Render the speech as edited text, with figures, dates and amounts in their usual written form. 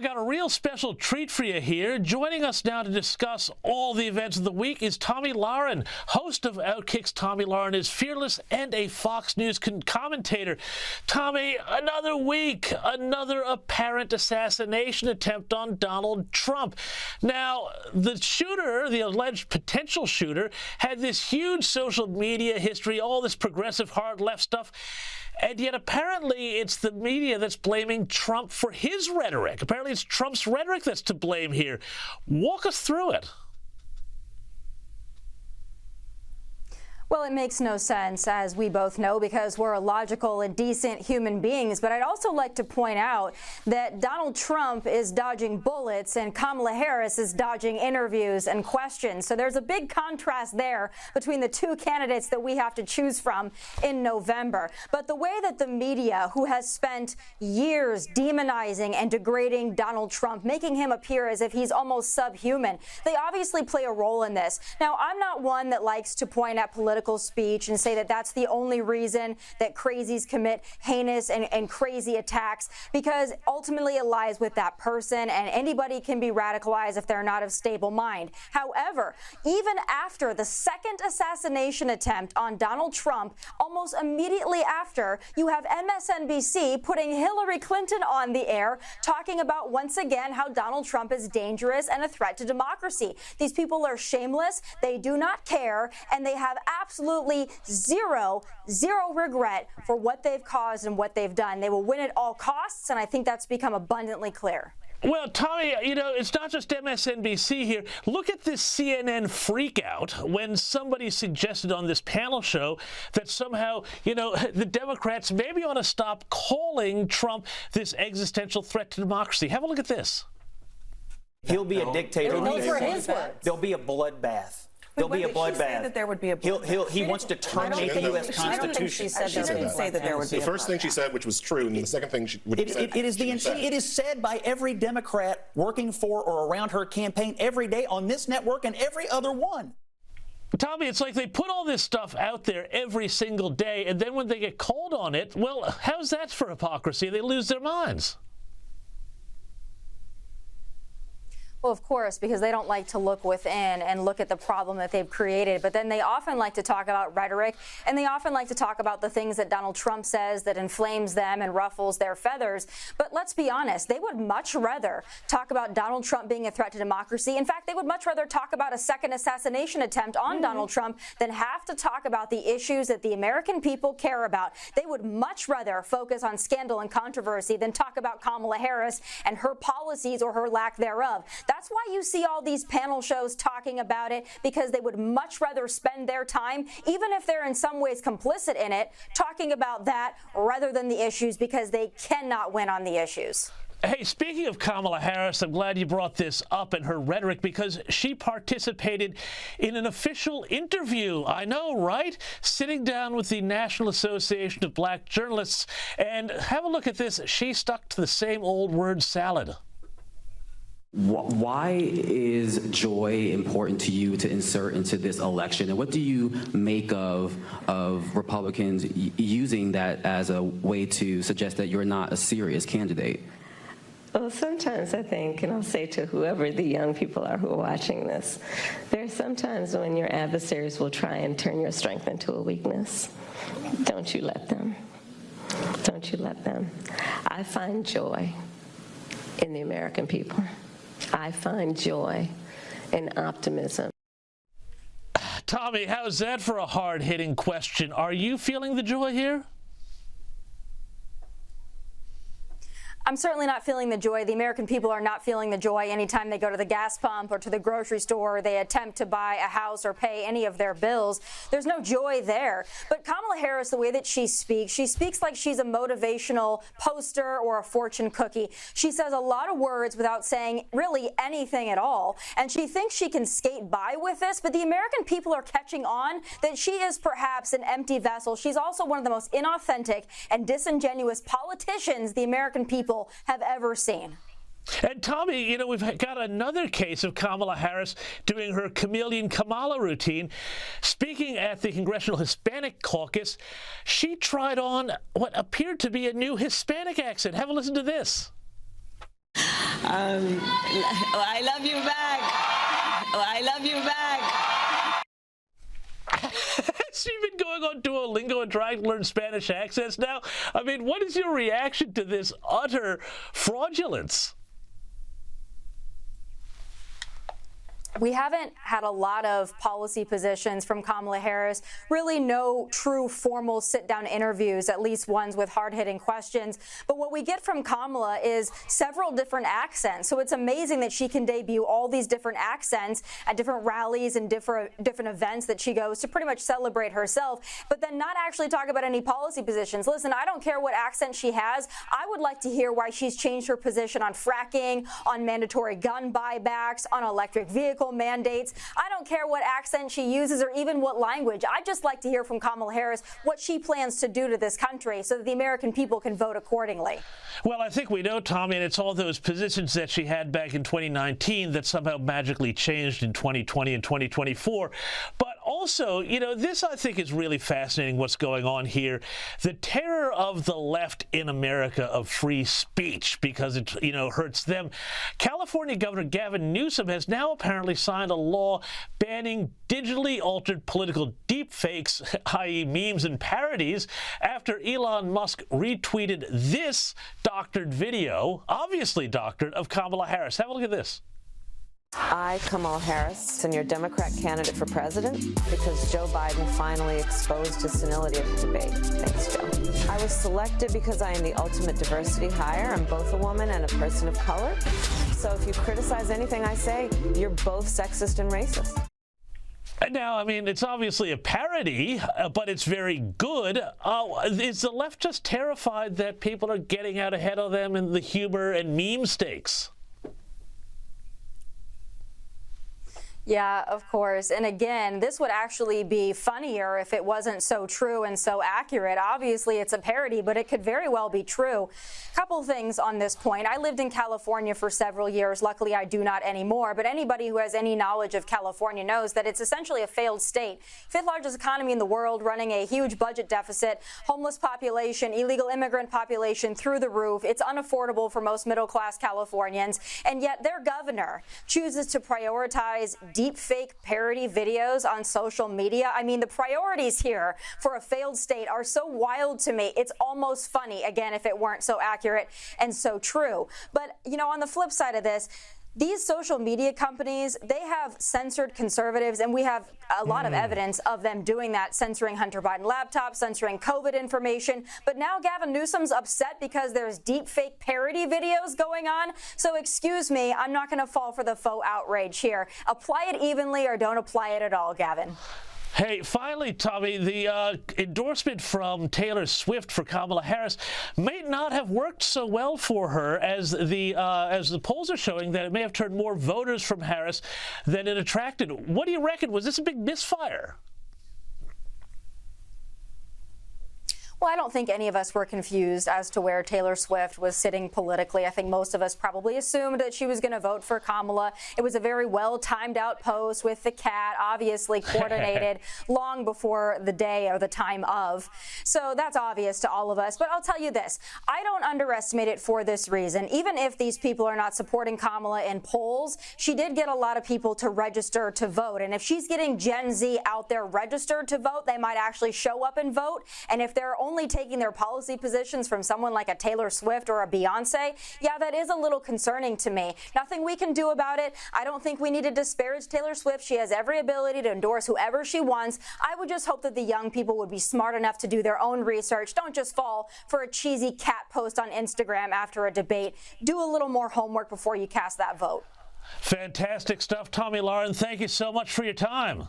got a real special treat for you here. Joining us now to discuss all the events of the week is Tomi Lahren, host of OutKick's Tomi Lahren is Fearless and a Fox News commentator. Tomi, another week, another apparent assassination attempt on Donald Trump. Now, the shooter, the alleged potential shooter, had this huge social media history, all this progressive hard left stuff. And yet, apparently, it's the media that's blaming Trump for his rhetoric. Apparently, it's Trump's rhetoric that's to blame here. Walk us through it. Well, it makes no sense, as we both know, because we're logical and decent human beings. But I'd also like to point out that Donald Trump is dodging bullets and Kamala Harris is dodging interviews and questions. So there's a big contrast there between the two candidates that we have to choose from in November. But the way that the media, who has spent years demonizing and degrading Donald Trump, making him appear as if he's almost subhuman, they obviously play a role in this. Now, I'm not one that likes to point at political speech and say that that's the only reason that crazies commit heinous and crazy attacks, because ultimately it lies with that person, and anybody can be radicalized if they're not of stable mind. However, even after the second assassination attempt on Donald Trump, almost immediately after, you have MSNBC putting Hillary Clinton on the air, talking about once again how Donald Trump is dangerous and a threat to democracy. These people are shameless, they do not care, and they have absolutely zero regret for what they've caused and what they've done. They will win at all costs, and I think that's become abundantly clear. Well, Tomi, you know, it's not just MSNBC here. Look at this CNN freakout when somebody suggested on this panel show that somehow, you know, the Democrats maybe ought to stop calling Trump this existential threat to democracy. Have a look at this. He'll be a dictator. Those were his words. There'll be a bloodbath. There'll be a bloodbath. That there would be a bloodbath. He wants to terminate the U.S. Constitution. She didn't say that there would be. The first thing she said, which was true, and the second thing she would have said. It is said by every Democrat working for or around her campaign every day on this network and every other one. Tomi, it's like they put all this stuff out there every single day, and then when they get called on it, well, how's that for hypocrisy? They lose their minds. Well, of course, because they don't like to look within and look at the problem that they've created. But then they often like to talk about rhetoric, and they often like to talk about the things that Donald Trump says that inflames them and ruffles their feathers. But let's be honest, they would much rather talk about Donald Trump being a threat to democracy. In fact, they would much rather talk about a second assassination attempt on Donald Trump than have to talk about the issues that the American people care about. They would much rather focus on scandal and controversy than talk about Kamala Harris and her policies or her lack thereof. That's why you see all these panel shows talking about it, because they would much rather spend their time, even if they're in some ways complicit in it, talking about that rather than the issues, because they cannot win on the issues. Hey, speaking of Kamala Harris, I'm glad you brought this up in her rhetoric, because she participated in an official interview. I know, right? Sitting down with the National Association of Black Journalists. And have a look at this. She stuck to the same old word salad. Why is joy important to you to insert into this election? And what do you make of Republicans using that as a way to suggest that you're not a serious candidate? Well, sometimes I think, and I'll say to whoever the young people are who are watching this, there's sometimes when your adversaries will try and turn your strength into a weakness. Don't you let them. Don't you let them. I find joy in the American people. I find joy and optimism. Tomi, how's that for a hard-hitting question? Are you feeling the joy here? I'm certainly not feeling the joy. The American people are not feeling the joy anytime they go to the gas pump or to the grocery store, or they attempt to buy a house or pay any of their bills. There's no joy there. But Kamala Harris, the way that she speaks like she's a motivational poster or a fortune cookie. She says a lot of words without saying really anything at all. And she thinks she can skate by with this, but the American people are catching on that she is perhaps an empty vessel. She's also one of the most inauthentic and disingenuous politicians the American people have ever seen. And Tomi, you know, we've got another case of Kamala Harris doing her chameleon Kamala routine. Speaking at the Congressional Hispanic Caucus, she tried on what appeared to be a new Hispanic accent. Have a listen to this. I love you back. I love you back. Has she been going on Duolingo and trying to learn Spanish accents now? I mean, what is your reaction to this utter fraudulence? We haven't had a lot of policy positions from Kamala Harris, really no true formal sit-down interviews, at least ones with hard-hitting questions. But what we get from Kamala is several different accents. So it's amazing that she can debut all these different accents at different rallies and different events that she goes to pretty much celebrate herself, but then not actually talk about any policy positions. Listen, I don't care what accent she has. I would like to hear why she's changed her position on fracking, on mandatory gun buybacks, on electric vehicle mandates. I don't care what accent she uses or even what language. I'd just like to hear from Kamala Harris what she plans to do to this country so that the American people can vote accordingly. Well, I think we know, Tommy, and it's all those positions that she had back in 2019 that somehow magically changed in 2020 and 2024. But also, you know, this I think is really fascinating what's going on here. The terror of the left in America of free speech because it, you know, hurts them. California Governor Gavin Newsom has now apparently signed a law banning digitally altered political deepfakes, i.e. memes and parodies, after Elon Musk retweeted this doctored video, obviously doctored, of Kamala Harris. Have a look at this. I, Kamala Harris, am your Democrat candidate for president because Joe Biden finally exposed his senility of the debate. Thanks, Joe. I was selected because I am the ultimate diversity hire. I'm both a woman and a person of color. So if you criticize anything I say, you're both sexist and racist. Now, I mean, it's obviously a parody, but it's very good. Is the left just terrified that people are getting out ahead of them in the humor and meme stakes? Yeah, of course. And again, this would actually be funnier if it wasn't so true and so accurate. Obviously, it's a parody, but it could very well be true. Couple things on this point. I lived in California for several years. Luckily, I do not anymore. But anybody who has any knowledge of California knows that it's essentially a failed state. Fifth largest economy in the world, running a huge budget deficit, homeless population, illegal immigrant population through the roof. It's unaffordable for most middle-class Californians. And yet their governor chooses to prioritize deep fake parody videos on social media. I mean, the priorities here for a failed state are so wild to me. It's almost funny, again, if it weren't so accurate and so true. But, you know, on the flip side of this, these social media companies, they have censored conservatives, and we have a lot of evidence of them doing that, censoring Hunter Biden laptops, censoring COVID information. But now Gavin Newsom's upset because there's deep fake parody videos going on. So excuse me, I'm not going to fall for the faux outrage here. Apply it evenly or don't apply it at all, Gavin. Hey, finally, Tommy, the endorsement from Taylor Swift for Kamala Harris may not have worked so well for her as the polls are showing, that it may have turned more voters from Harris than it attracted. What do you reckon? Was this a big misfire? Well, I don't think any of us were confused as to where Taylor Swift was sitting politically. I think most of us probably assumed that she was going to vote for Kamala. It was a very well-timed out post with the cat, obviously coordinated long before the day or the time of. So that's obvious to all of us. But I'll tell you this, I don't underestimate it for this reason. Even if these people are not supporting Kamala in polls, she did get a lot of people to register to vote. And if she's getting Gen Z out there registered to vote, they might actually show up and vote. And if they're only taking their policy positions from someone like a Taylor Swift or a Beyonce, yeah, that is a little concerning to me. Nothing we can do about it. I don't think we need to disparage Taylor Swift. She has every ability to endorse whoever she wants. I would just hope that the young people would be smart enough to do their own research. Don't just fall for a cheesy cat post on Instagram after a debate. Do a little more homework before you cast that vote. Fantastic stuff, Tomi Lahren. Thank you so much for your time.